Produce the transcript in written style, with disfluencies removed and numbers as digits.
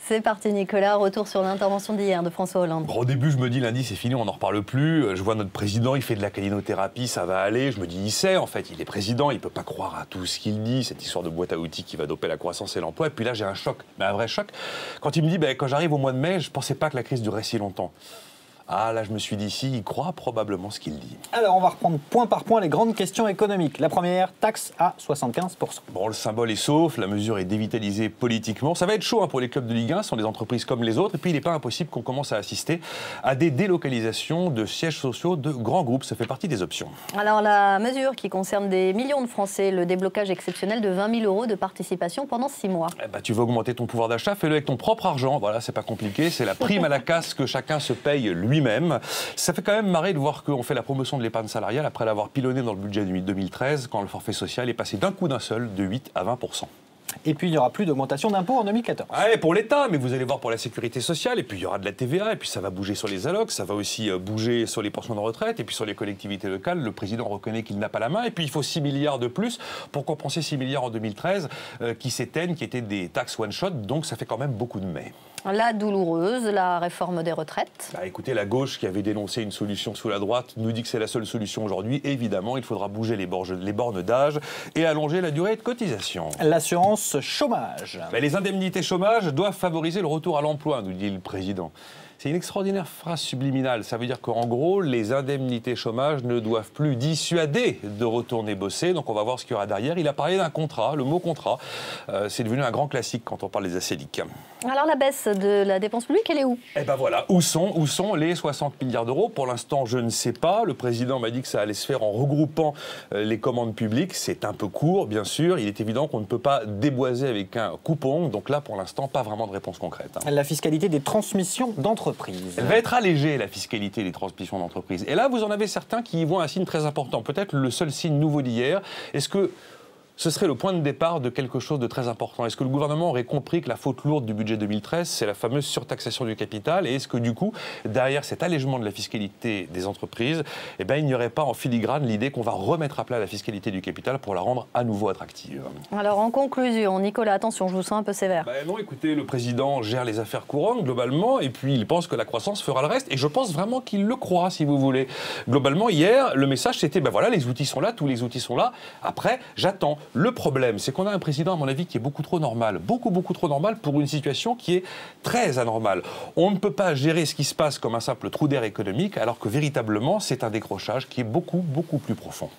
C'est parti Nicolas, retour sur l'intervention d'hier de François Hollande. Bon, au début, je me dis lundi c'est fini, on n'en reparle plus. Je vois notre président, il fait de la calinothérapie, ça va aller. Je me dis il sait en fait, il est président, il peut pas croire à tout ce qu'il dit, cette histoire de boîte à outils qui va doper la croissance et l'emploi. Et puis là j'ai un choc, mais un vrai choc. Quand il me dit quand j'arrive au mois de mai, je pensais pas que la crise durerait si longtemps. Ah là je me suis dit si, il croit probablement ce qu'il dit. Alors on va reprendre point par point les grandes questions économiques. La première, taxe à 75%. Bon, le symbole est sauf, la mesure est dévitalisée politiquement. Ça va être chaud pour les clubs de Ligue 1, ce sont des entreprises comme les autres. Et puis il n'est pas impossible qu'on commence à assister à des délocalisations de sièges sociaux de grands groupes. Ça fait partie des options. Alors la mesure qui concerne des millions de Français, le déblocage exceptionnel de 20 000 € de participation pendant 6 mois. Tu veux augmenter ton pouvoir d'achat, fais-le avec ton propre argent. Voilà, c'est pas compliqué. C'est la prime à la casse que chacun se paye lui-même. Ça fait quand même marrer de voir qu'on fait la promotion de l'épargne salariale après l'avoir pilonné dans le budget de 2013, quand le forfait social est passé d'un coup d'un seul de 8 à 20%. Et puis il n'y aura plus d'augmentation d'impôts en 2014. Ouais, pour l'État, mais vous allez voir pour la sécurité sociale, et puis il y aura de la TVA, et puis ça va bouger sur les allocs, ça va aussi bouger sur les pensions de retraite, et puis sur les collectivités locales. Le président reconnaît qu'il n'a pas la main, et puis il faut 6 milliards de plus pour compenser 6 milliards en 2013 qui s'éteignent, qui étaient des taxes one-shot, donc ça fait quand même beaucoup de mais. La douloureuse, la réforme des retraites. Écoutez, la gauche qui avait dénoncé une solution sous la droite nous dit que c'est la seule solution aujourd'hui. Évidemment, il faudra bouger les bornes d'âge et allonger la durée de cotisation. L'assurance chômage. Les indemnités chômage doivent favoriser le retour à l'emploi, nous dit le président. C'est une extraordinaire phrase subliminale. Ça veut dire qu'en gros, les indemnités chômage ne doivent plus dissuader de retourner bosser. Donc on va voir ce qu'il y aura derrière. Il a parlé d'un contrat, le mot contrat. C'est devenu un grand classique quand on parle des ACDIC. Alors la baisse de la dépense publique, elle est où? Voilà, où sont les 60 milliards d'euros? Pour l'instant, je ne sais pas. Le président m'a dit que ça allait se faire en regroupant les commandes publiques. C'est un peu court, bien sûr. Il est évident qu'on ne peut pas déboiser avec un coupon. Donc là, pour l'instant, pas vraiment de réponse concrète. La fiscalité des transmissions d'entreprises. Elle va être allégée, la fiscalité des transmissions d'entreprises. Et là, vous en avez certains qui y voient un signe très important. Peut-être le seul signe nouveau d'hier. Est-ce que ce serait le point de départ de quelque chose de très important? Est-ce que le gouvernement aurait compris que la faute lourde du budget 2013, c'est la fameuse surtaxation du capital? Et est-ce que du coup, derrière cet allègement de la fiscalité des entreprises, il n'y aurait pas en filigrane l'idée qu'on va remettre à plat la fiscalité du capital pour la rendre à nouveau attractive? Alors en conclusion, Nicolas, attention, je vous sens un peu sévère. Non, écoutez, le président gère les affaires courantes globalement et puis il pense que la croissance fera le reste. Et je pense vraiment qu'il le croit, si vous voulez. Globalement, hier, le message c'était, voilà, les outils sont là, tous les outils sont là. Après, j'attends. Le problème, c'est qu'on a un président, à mon avis, qui est beaucoup trop normal. Beaucoup trop normal pour une situation qui est très anormale. On ne peut pas gérer ce qui se passe comme un simple trou d'air économique, alors que véritablement, c'est un décrochage qui est beaucoup plus profond.